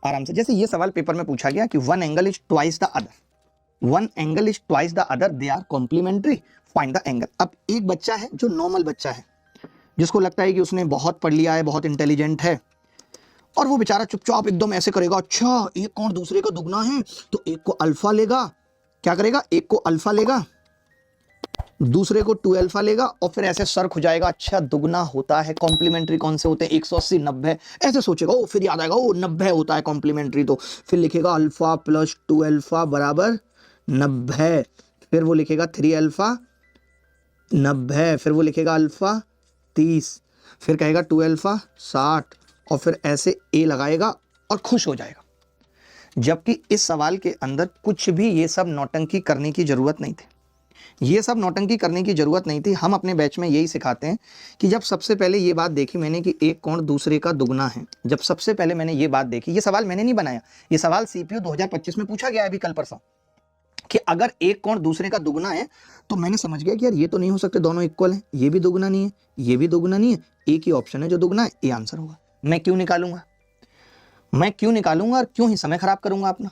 आराम से। जैसे ये सवाल पेपर में पूछा गया कि one angle is twice the other, one angle is twice the other, they are complementary, find the angle. अब एक बच्चा है जो नॉर्मल बच्चा है, जिसको लगता है कि उसने बहुत पढ़ लिया है, बहुत इंटेलिजेंट है, और वो बेचारा चुपचाप एकदम ऐसे करेगा, अच्छा एक कोण दूसरे का दुगना है तो एक को अल्फा लेगा, क्या करेगा, एक को अल्फा लेगा, दूसरे को 2 अल्फा लेगा, और फिर ऐसे सर खुजाएगा, अच्छा दुगना होता है, कॉम्प्लीमेंट्री कौन से होते हैं, 180 90, ऐसे सोचेगा। ओ फिर याद आएगा, ओ 90 होता है कॉम्प्लीमेंट्री, तो फिर लिखेगा अल्फा प्लस 2 अल्फा बराबर 90, फिर वो लिखेगा 3 अल्फा 90, फिर वो लिखेगा अल्फा 30, फिर कहेगा 2 अल्फा 60, और फिर ऐसे ए लगाएगा और खुश हो जाएगा। जबकि इस सवाल के अंदर कुछ भी ये सब नौटंकी करने की जरूरत नहीं थी, ये सब नौटंकी करने की जरूरत नहीं थी। हम अपने बैच में यही सिखाते हैं कि जब सबसे पहले ये बात देखी मैंने कि एक कोण दूसरे का दुगना है, जब सबसे पहले मैंने ये बात देखी, ये सवाल मैंने नहीं बनाया, ये सवाल सीपीयू 2025 में पूछा गया है अभी कल परसों, कि अगर एक कोण दूसरे का दुगना है तो मैंने समझ गया कि यार ये तो नहीं हो सकते दोनों इक्वल हैं, ये भी दुगना नहीं है, ये भी दुगना नहीं है, एक ही ऑप्शन है जो दुगना है, ये आंसर होगा। मैं क्यों निकालूंगा, मैं क्यों निकालूंगा और क्यों ही समय खराब करूंगा अपना।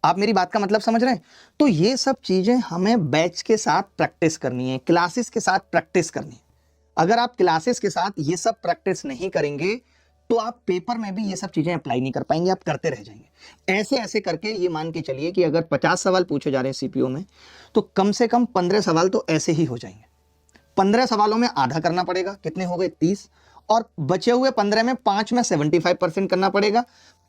आप मेरी बात का मतलब समझ रहे हैं। तो ये सब चीजें हमें बैच के साथ प्रैक्टिस करनी है, क्लासेस के साथ प्रैक्टिस करनी है। अगर आप क्लासेस के साथ ये सब प्रैक्टिस नहीं करेंगे तो आप पेपर में भी ये सब चीजें अप्लाई नहीं कर पाएंगे, आप करते रह जाएंगे। ऐसे ऐसे करके ये मान के चलिए कि अगर 50 सवाल पूछे जा रहे हैं सीपीयू में, तो कम से कम 15 सवाल तो ऐसे ही हो जाएंगे। 15 सवालों में आधा करना पड़ेगा, कितने हो गए 30, और बचे हुए 15 में 5 में 75% करना पड़ेगा,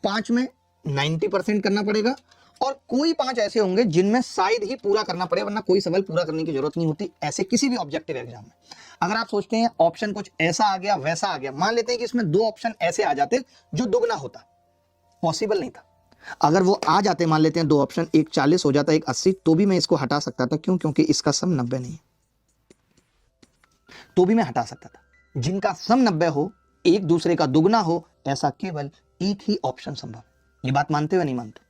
5 में 90% करना पड़ेगा, और कोई 5 ऐसे होंगे जिनमें शायद ही पूरा करना पड़े, वरना कोई सवाल पूरा करने की जरूरत नहीं होती ऐसे किसी भी ऑब्जेक्टिव एग्जाम में। अगर आप सोचते हैं ऑप्शन कुछ ऐसा आ गया वैसा आ गया, मान लेते हैं कि इसमें 2 ऑप्शन ऐसे आ जाते जो दुगना होता, पॉसिबल नहीं था। अगर वो आ जाते, मान लेते हैं 2 ऑप्शन, एक 40 हो जाता, एक 80, तो भी मैं इसको हटा सकता था। क्यों? क्योंकि इसका सम 90 नहीं है, तो भी मैं हटा सकता था। जिनका सम 90 हो, एक दूसरे का दुगना हो, ऐसा केवल एक ही ऑप्शन संभव है। ये बात मानते हो या नहीं मानते?